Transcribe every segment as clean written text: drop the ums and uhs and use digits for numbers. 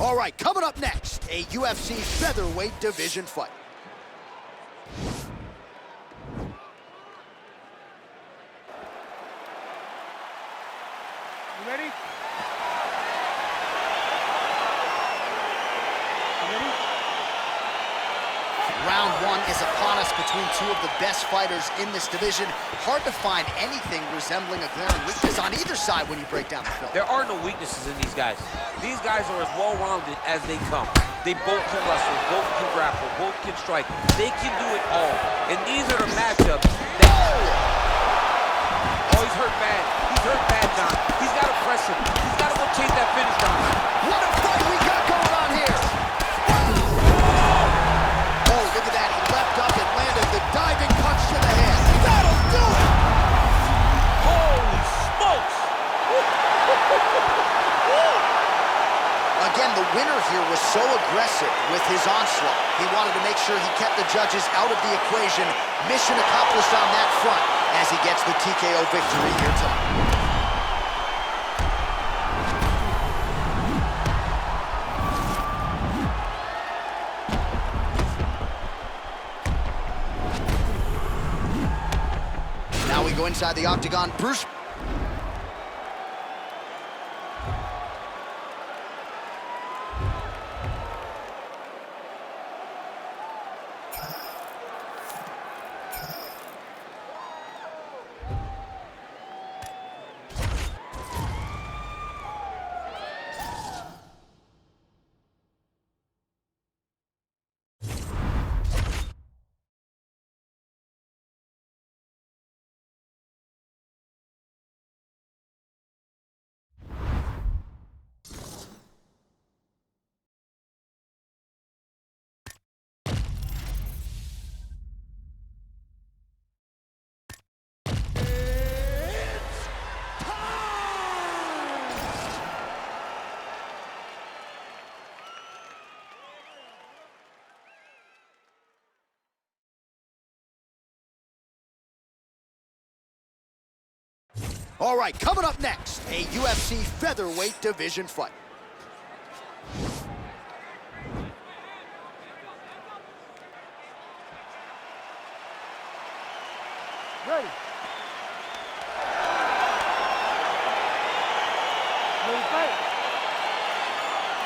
All right, coming up next, a UFC featherweight division fight. You ready? Round one is upon us between two of the best fighters in this division. Hard to find anything resembling a glaring weakness on either side when you break down the film. There are no weaknesses in these guys. These guys are as well-rounded as they come. They both can wrestle, both can grapple, both can strike. They can do it all. And these are the matchups that... Oh, he's hurt bad. He's hurt bad, John. He's got to press him. He's got to go chase that finish down. What a fight we got going on here! Oh, look at that. He leapt up and landed the diving punch to the head. That'll do it! Holy smokes! Again, the winner here was so aggressive with his onslaught. He wanted to make sure he kept the judges out of the equation. Mission accomplished on that front as he gets the TKO victory here tonight. Now we go inside the octagon. Bruce. All right, coming up next, a UFC featherweight division fight. Ready. Ready to fight.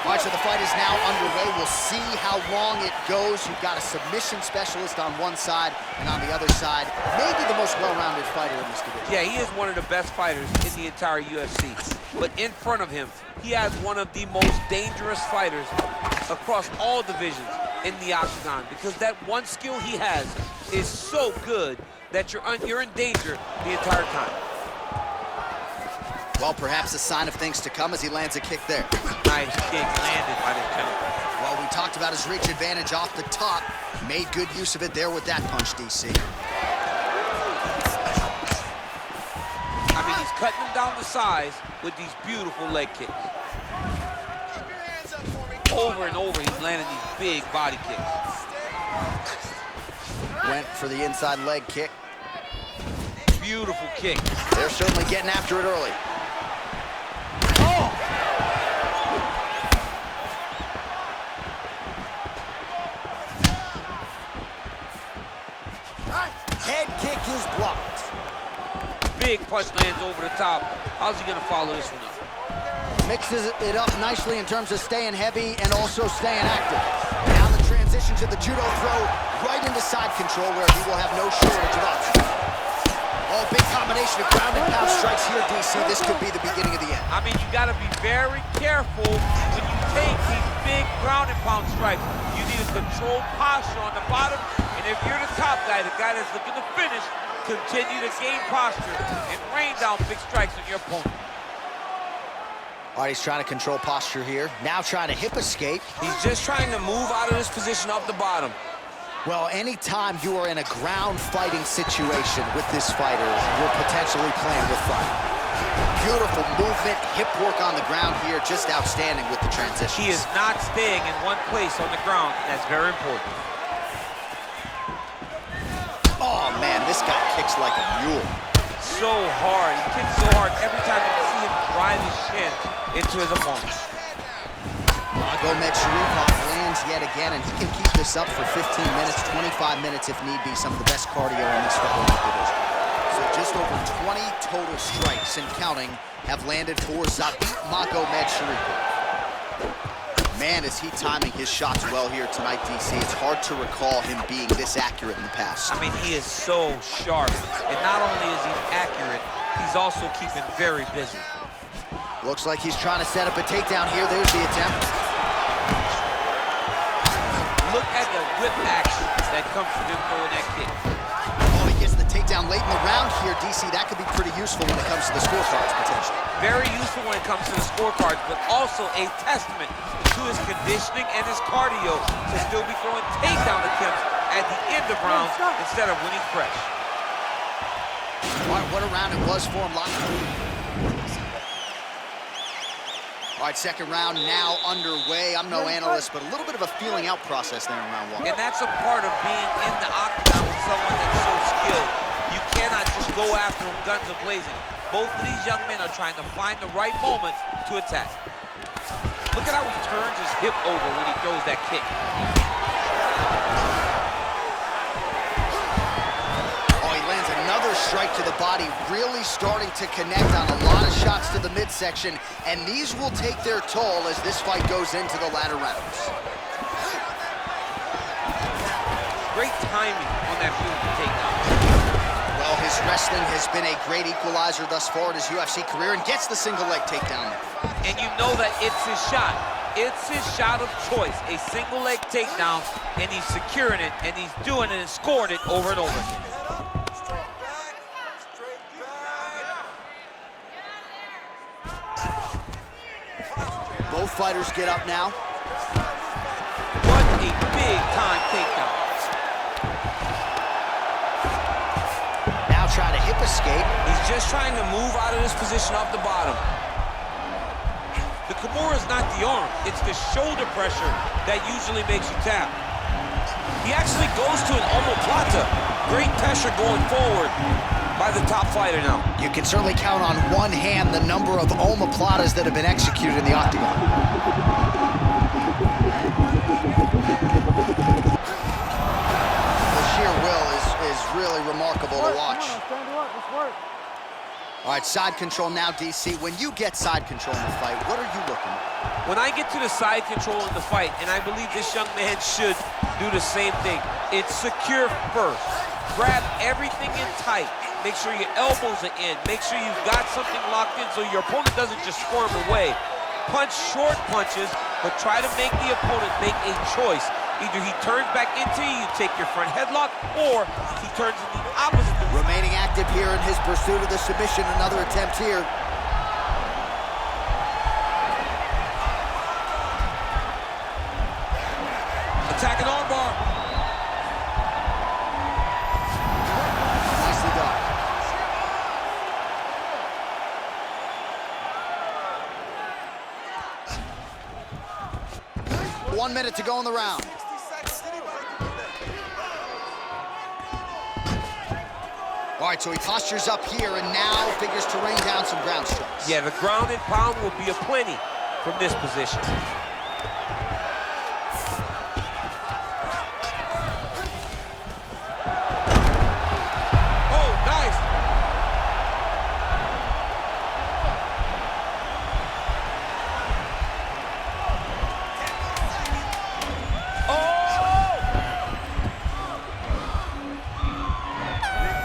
All right, so the fight is now underway. We'll see how long it goes. You've got a submission specialist on one side, and on the other side, maybe the most well-rounded fighter in this division. Yeah, he is one of the best fighters in the entire UFC. But in front of him, he has one of the most dangerous fighters across all divisions in the octagon, because that one skill he has is so good that you're in danger the entire time. Well, perhaps a sign of things to come as he lands a kick there. Nice kick landed by the counter. Well, we talked about his reach advantage off the top. Made good use of it there with that punch, DC. I mean, he's cutting him down the sides with these beautiful leg kicks. Over and over, he's landing these big body kicks. Went for the inside leg kick. Beautiful kick. They're certainly getting after it early. Head kick is blocked. Big punch lands over the top. How's he gonna follow this one up? Mixes it up nicely in terms of staying heavy and also staying active. Now the transition to the judo throw right into side control where he will have no shortage of options. Oh, big combination of ground and pound strikes here, DC. This could be the beginning of the end. I mean, you gotta be very careful when you take these big ground and pound strikes. You need a controlled posture on the bottom, and if you're the top guy, the guy that's looking to finish, continue to gain posture and rain down big strikes on your opponent. All right, he's trying to control posture here. Now trying to hip escape. He's just trying to move out of this position off the bottom. Well, anytime you are in a ground fighting situation with this fighter, you're potentially playing with fire. Beautiful movement, hip work on the ground here, just outstanding with the transition. He is not staying in one place on the ground. That's very important. Oh, man, this guy kicks like a mule. So hard. He kicks so hard every time you see him drive his shin into his opponent. Magomedsharipov lands yet again, and he can keep this up for 15 minutes, 25 minutes if need be. Some of the best cardio in this featherweight division. So just over 20 total strikes and counting have landed for Zabit Magomedsharipov. Man, is he timing his shots well here tonight, DC. It's hard to recall him being this accurate in the past. I mean, he is so sharp. And not only is he accurate, he's also keeping very busy. Looks like he's trying to set up a takedown here. There's the attempt. Look at the whip action that comes from him throwing that kick. Oh, he gets the takedown late in the round here, DC. That could be pretty useful when it comes to the scorecards, potentially. Very useful when it comes to the scorecards, but also a testament to his conditioning and his cardio to still be throwing takedown attempts at the end of rounds instead of winning fresh. All right, what a round it was for him. All right, second round now underway. I'm no analyst, but a little bit of a feeling out process there in round one. And that's a part of being in the octagon with someone that's so skilled. You cannot just go after him guns a-blazing. Both of these young men are trying to find the right moment to attack. Look at how he turns his hip over when he throws that kick. Oh, he lands another strike to the body, really starting to connect on a lot of shots to the midsection, and these will take their toll as this fight goes into the latter rounds. Great timing on that beautiful takedown. Well, his wrestling has been a great equalizer thus far in his UFC career, and gets the single leg takedown there. And you know that it's his shot. It's his shot of choice, a single leg takedown, and he's securing it, and he's doing it and scoring it over and over. Both fighters get up now. What a big time takedown. Now trying to hip escape. He's just trying to move out of this position off the bottom. The Kimura is not the arm, it's the shoulder pressure that usually makes you tap. He actually goes to an omoplata. Great pressure going forward by the top fighter now. You can certainly count on one hand the number of omoplatas that have been executed in the octagon. The sheer will is really remarkable to watch. Come on, stand to work. Let's work. All right, side control now, DC. When you get side control in the fight, what are you looking at? When I get to the side control in the fight, and I believe this young man should do the same thing, it's secure first. Grab everything in tight. Make sure your elbows are in. Make sure you've got something locked in so your opponent doesn't just squirm away. Punch short punches, but try to make the opponent make a choice. Either he turns back into you, you take your front headlock, or he turns in the opposite direction. Remaining active here in his pursuit of the submission. Another attempt here. Attacking armbar. Nicely done. 1 minute to go in the round. All right, so he postures up here and now figures to rain down some ground strikes. Yeah, the ground and pound will be aplenty from this position. Oh, nice.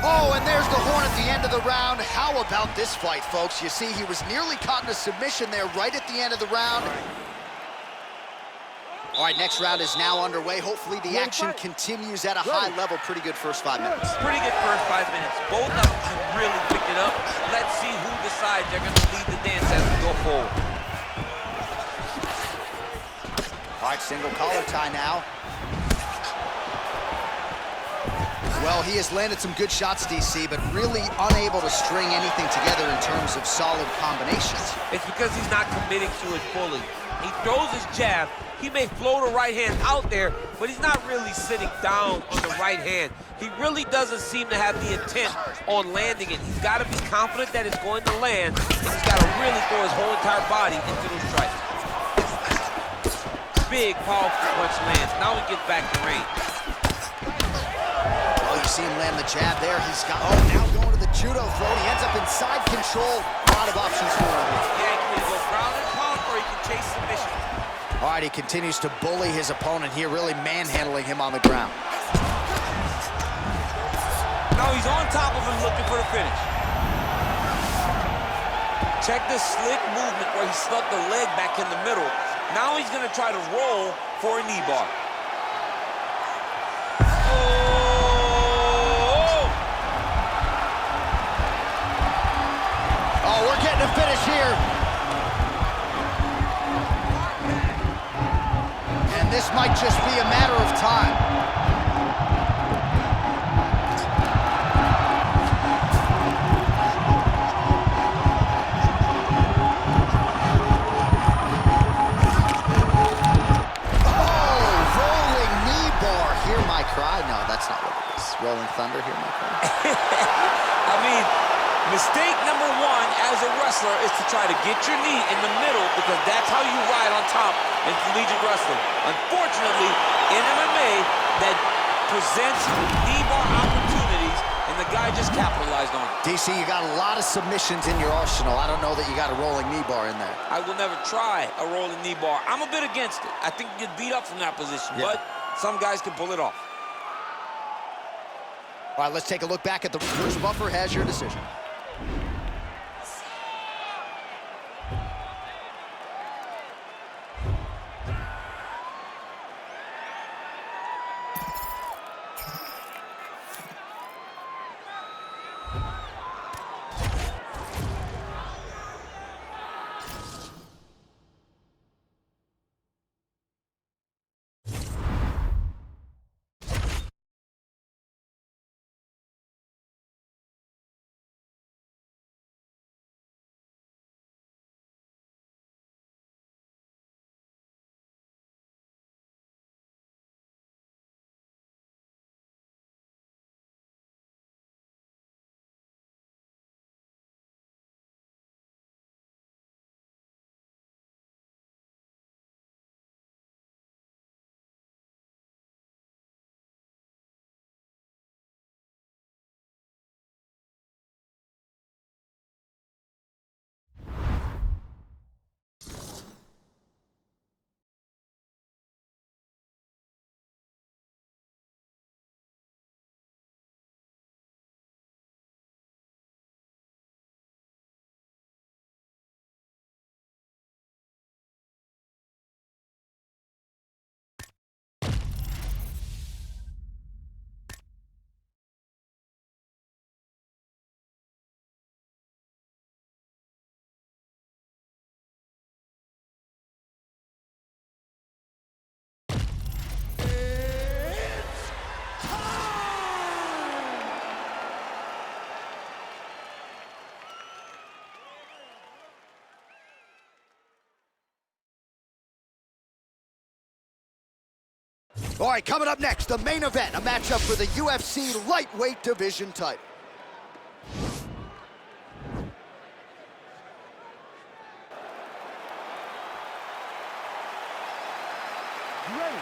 Oh, and there's the horn at the end of the round. How about this fight, folks? You see, he was nearly caught in a submission there right at the end of the round. All right, next round is now underway. Hopefully the action continues at a high level. Pretty good first 5 minutes. Pretty good first 5 minutes. Both of them can really pick it up. Let's see who decides they're going to lead the dance as we go forward. All right, single collar tie now. Well, he has landed some good shots, DC, but really unable to string anything together in terms of solid combinations. It's because he's not committing to it fully. He throws his jab. He may float a right hand out there, but he's not really sitting down on the right hand. He really doesn't seem to have the intent on landing it. He's got to be confident that it's going to land, and he's got to really throw his whole entire body into those strikes. big, powerful punch lands. Now he gets back to range. Oh, you see him land the jab there. He's got, oh, now going to the judo throw. He ends up inside control. A lot of options for him. Yeah, he can go ground and pound, or he can chase submission. All right, he continues to bully his opponent here, really manhandling him on the ground. Now he's on top of him looking for the finish. Check this slick movement where he stuck the leg back in the middle. Now he's gonna try to roll for a knee bar. Oh, we're getting a finish here. And this might just be a matter of time. Rolling Thunder here, my friend. I mean, mistake number one as a wrestler is to try to get your knee in the middle because that's how you ride on top in collegiate wrestling. Unfortunately, in MMA, that presents knee bar opportunities, and the guy just capitalized on it. DC, you got a lot of submissions in your arsenal. I don't know that you got a rolling knee bar in there. I will never try a rolling knee bar. I'm a bit against it. I think you get beat up from that position, yeah. but some guys can pull it off. All right, let's take a look back at the Bruce Buffer has your decision. All right, coming up next, the main event, a matchup for the UFC lightweight division title. You ready?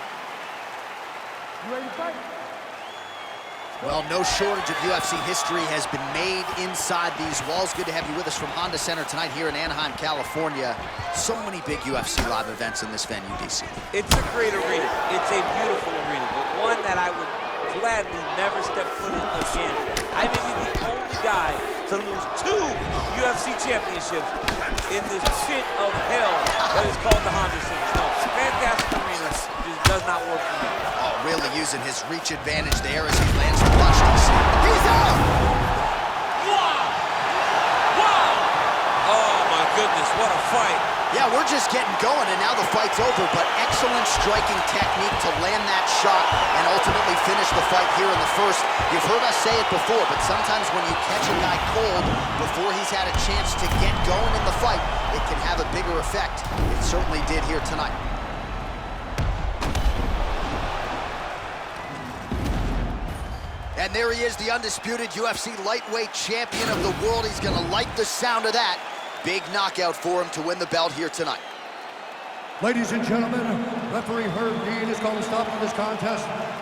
You ready to fight? Well, no shortage of UFC history has been made inside these walls. Good to have you with us from Honda Center tonight here in Anaheim, California. So many big UFC live events in this venue, DC. It's a great arena. It's a beautiful arena, but one that I would gladly never step foot in again. I may be the only guy to lose 2 UFC championships in this pit of hell that is called the Honda Center. No, fantastic arena, just does not work for me. Oh, really using his reach advantage there as he lands the punch. He's out! Wow! Wow! Oh, my goodness, what a fight. Yeah, we're just getting going, and now the fight's over, but excellent striking technique to land that shot and ultimately finish the fight here in the first. You've heard us say it before, but sometimes when you catch a guy cold before he's had a chance to get going in the fight, it can have a bigger effect. It certainly did here tonight. And there he is, the undisputed UFC lightweight champion of the world. He's gonna like the sound of that. Big knockout for him to win the belt here tonight. Ladies and gentlemen, referee Herb Dean is calling a stop to this contest